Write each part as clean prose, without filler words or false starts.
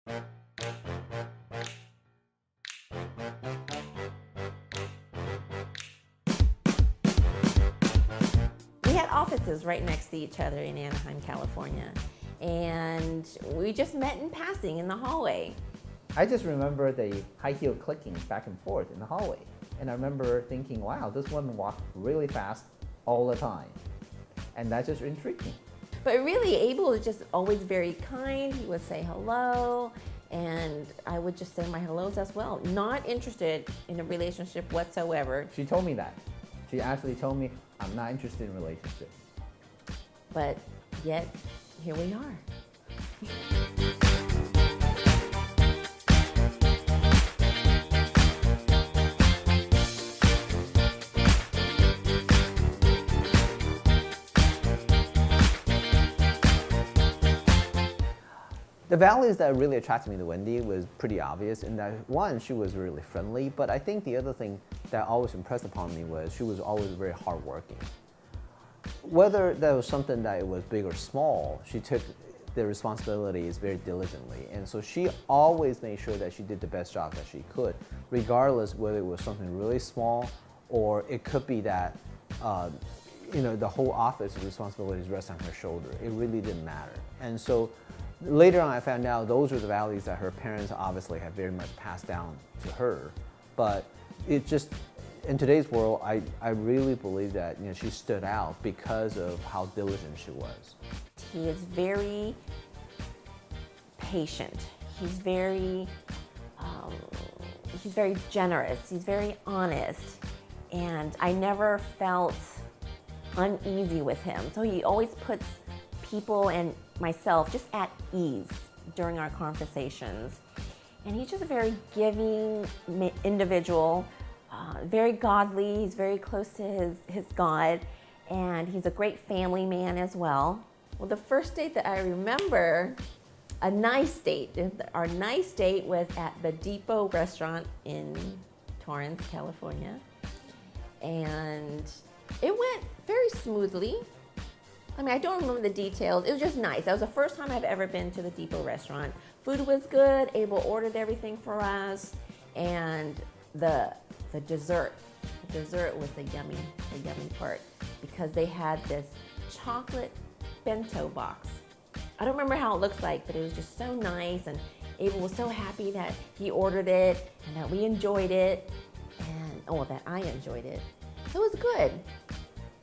We had offices right next to each other in Anaheim, California, and we just met in passing in the hallway. I just remember the high heel clicking back and forth in the hallway. And I remember thinking, wow, this woman walked really fast all the time. And that just intrigued me. But really, Abel was just always very kind. He would say hello, and I would just say my hellos as well. Not interested in a relationship whatsoever. She told me that. She actually told me, I'm not interested in relationships. But yet, here we are. The values that really attracted me to Wendy was pretty obvious in that, one, she was really friendly, but I think the other thing that always impressed upon me was she was always very hardworking. Whether that was something that was big or small, she took the responsibilities very diligently, and so she always made sure that she did the best job that she could, regardless whether it was something really small or it could be that the whole office responsibilities rest on her shoulder. It really didn't matter. And so later on, I found out those are the values that her parents obviously have very much passed down to her. But it just, in today's world, I really believe that she stood out because of how diligent she was. He is very patient. He's very generous. He's very honest. And I never felt uneasy with him. So he always puts people and myself just at ease during our conversations. And he's just a very giving individual, very godly. He's very close to his God, and he's a great family man as well. Well, the first date that I remember, a nice date, our nice date was at the Depot restaurant in Torrance, California. And it went very smoothly. I mean, I don't remember the details. It was just nice. That was the first time I've ever been to the Depot restaurant. Food was good. Abel ordered everything for us, and the dessert was the yummy part, because they had this chocolate bento box. I don't remember how it looks like, but it was just so nice, and Abel was so happy that he ordered it and that we enjoyed it, and that I enjoyed it. So it was good.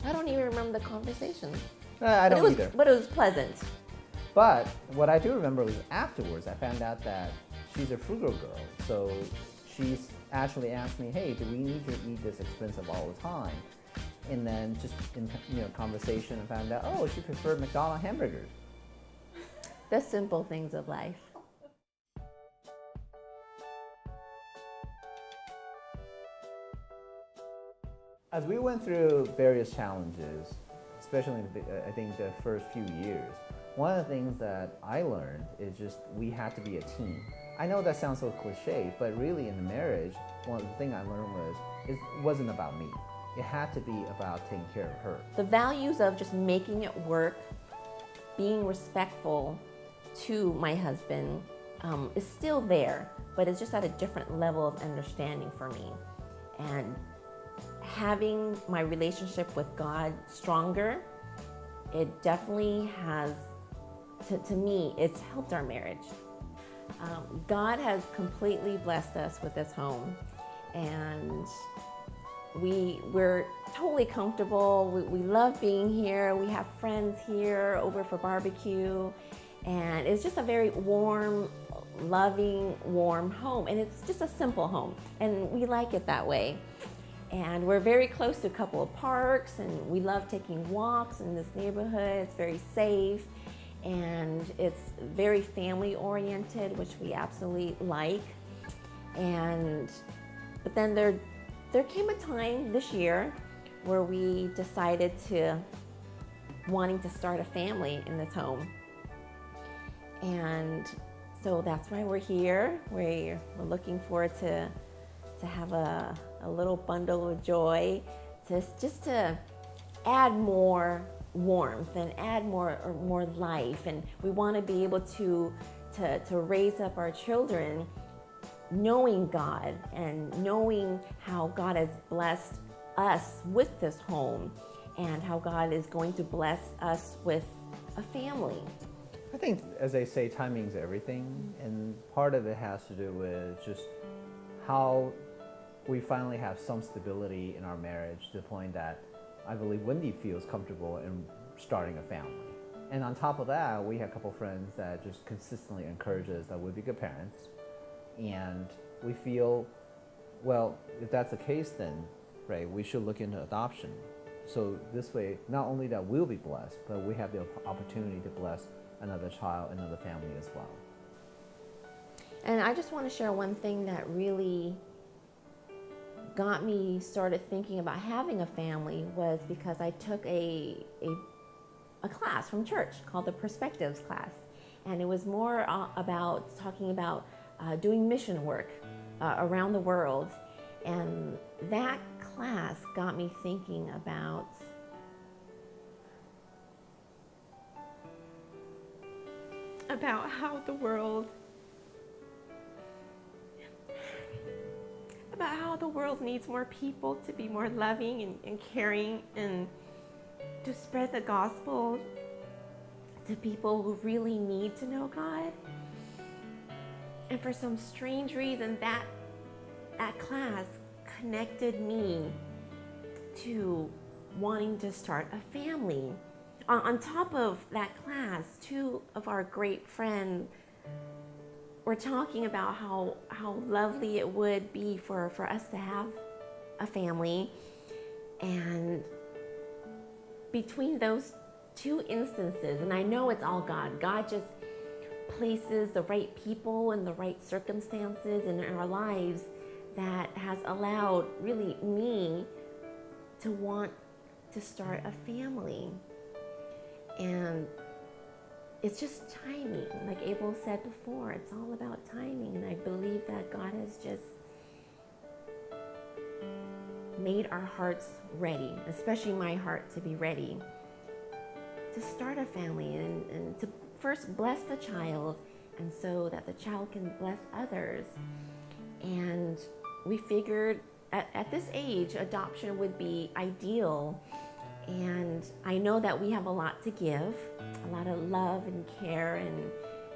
I don't even remember the conversations. I don't either. But it was pleasant. But what I do remember was afterwards, I found out that she's a frugal girl. So she's actually asked me, hey, do we need to eat this expensive all the time? And then just in conversation, I found out, oh, she preferred McDonald's hamburgers. The simple things of life. As we went through various challenges, especially I think the first few years, one of the things that I learned is just we had to be a team. I know that sounds so cliche, but really in the marriage, one of the things I learned was it wasn't about me. It had to be about taking care of her. The values of just making it work, being respectful to my husband is still there, but it's just at a different level of understanding for me. And having my relationship with God stronger, it definitely has, to me, it's helped our marriage. God has completely blessed us with this home, and we're totally comfortable. We love being here. We have friends here over for barbecue, and it's just a very warm, loving, warm home, and it's just a simple home, and we like it that way. And we're very close to a couple of parks, and we love taking walks in this neighborhood. It's very safe, and it's very family oriented, which we absolutely like. But then there came a time this year where we decided to wanting to start a family in this home. And so that's why we're here. We're looking forward to have a little bundle of joy, just to add more warmth and add more life. And we want to be able to to raise up our children knowing God and knowing how God has blessed us with this home and how God is going to bless us with a family. I think, as they say, timing's everything, and part of it has to do with just how we finally have some stability in our marriage to the point that I believe Wendy feels comfortable in starting a family. And on top of that, we have a couple friends that just consistently encourage us that we'll be good parents. And we feel, well, if that's the case, then, right, we should look into adoption. So this way, not only that we'll be blessed, but we have the opportunity to bless another child, another family as well. And I just want to share one thing that really got me started thinking about having a family was because I took a class from church called the Perspectives class. And it was more about talking about doing mission work around the world. And that class got me thinking about how the world needs more people to be more loving and caring and to spread the gospel to people who really need to know God. And for some strange reason, that class connected me to wanting to start a family. On top of that class, two of our great friends were talking about how lovely it would be for us to have a family. And between those two instances, and I know it's all God just places the right people and the right circumstances in our lives that has allowed really me to want to start a family. And it's just timing. Like Abel said before, it's all about timing. And I believe that God has just made our hearts ready, especially my heart to be ready to start a family and to first bless the child, and so that the child can bless others. And we figured at this age, adoption would be ideal. And I know that we have a lot to give, a lot of love and care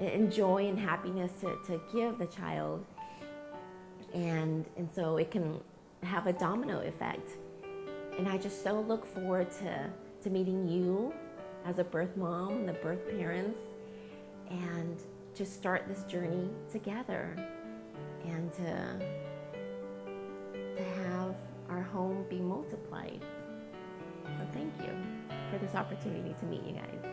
and joy and happiness to give the child. And so it can have a domino effect. And I just so look forward to meeting you as a birth mom and the birth parents, and to start this journey together and to have our home be multiplied. So thank you for this opportunity to meet you guys.